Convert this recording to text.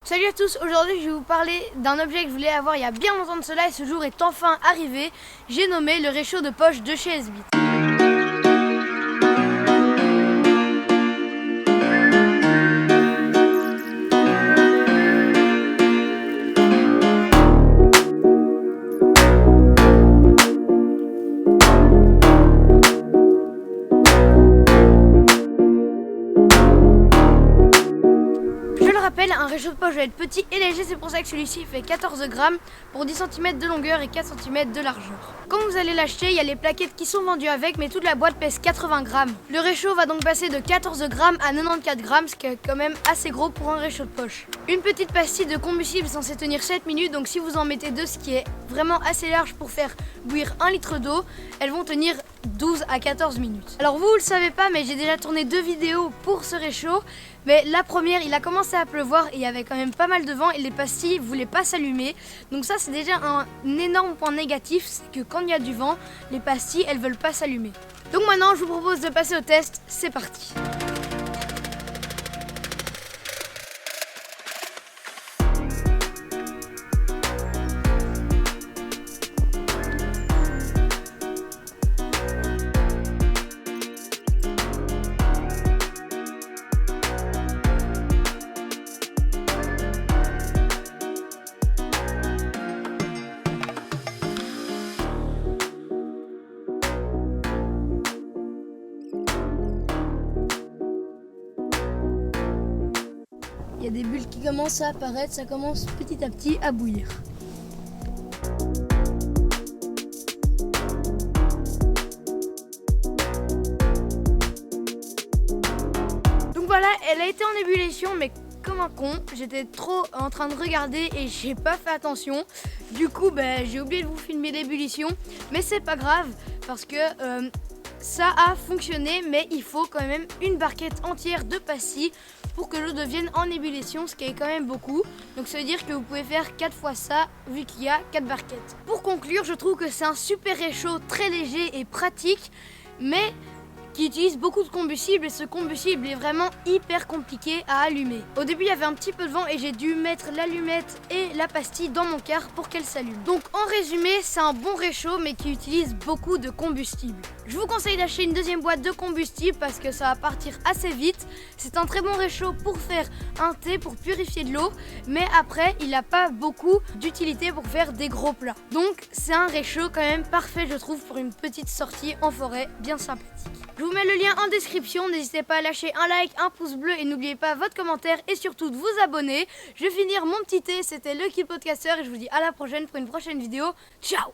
Salut à tous, aujourd'hui je vais vous parler d'un objet que je voulais avoir il y a bien longtemps de cela et ce jour est enfin arrivé. J'ai nommé le réchaud de poche de chez S-Bit. Un réchaud de poche va être petit et léger, c'est pour ça que celui-ci fait 14 grammes pour 10 cm de longueur et 4 cm de largeur. Quand vous allez l'acheter, il y a les plaquettes qui sont vendues avec, mais toute la boîte pèse 80 grammes. Le réchaud va donc passer de 14 grammes à 94 grammes, ce qui est quand même assez gros pour un réchaud de poche. Une petite pastille de combustible est censée tenir 7 minutes, donc si vous en mettez deux, ce qui est vraiment assez large pour faire bouillir 1 litre d'eau, elles vont tenir 12 à 14 minutes. Alors vous le savez pas, mais j'ai déjà tourné 2 vidéos pour ce réchaud. Mais la première, il a commencé à pleuvoir et il y avait quand même pas mal de vent et les pastilles voulaient pas s'allumer. Donc ça, c'est déjà un énorme point négatif, c'est que quand il y a du vent, les pastilles, elles veulent pas s'allumer. Donc maintenant, je vous propose de passer au test. C'est parti. Il y a des bulles qui commencent à apparaître, ça commence petit à petit à bouillir. Donc voilà, elle a été en ébullition, mais comme un con, j'étais trop en train de regarder et j'ai pas fait attention. Du coup, j'ai oublié de vous filmer l'ébullition, mais c'est pas grave parce que ça a fonctionné, mais il faut quand même une barquette entière de pastilles pour que l'eau devienne en ébullition, ce qui est quand même beaucoup. Donc ça veut dire que vous pouvez faire 4 fois ça, vu qu'il y a 4 barquettes. Pour conclure, je trouve que c'est un super réchaud, très léger et pratique, mais qui utilise beaucoup de combustible et ce combustible est vraiment hyper compliqué à allumer. Au début il y avait un petit peu de vent et j'ai dû mettre l'allumette et la pastille dans mon car pour qu'elle s'allume. Donc en résumé, c'est un bon réchaud mais qui utilise beaucoup de combustible. Je vous conseille d'acheter une deuxième boîte de combustible parce que ça va partir assez vite. C'est un très bon réchaud pour faire un thé, pour purifier de l'eau, mais après il n'a pas beaucoup d'utilité pour faire des gros plats. Donc c'est un réchaud quand même parfait je trouve pour une petite sortie en forêt bien sympathique. Je vous mets le lien en description, n'hésitez pas à lâcher un like, un pouce bleu et n'oubliez pas votre commentaire et surtout de vous abonner. Je vais finir mon petit thé, c'était le Kid Podcaster et je vous dis à la prochaine pour une prochaine vidéo. Ciao!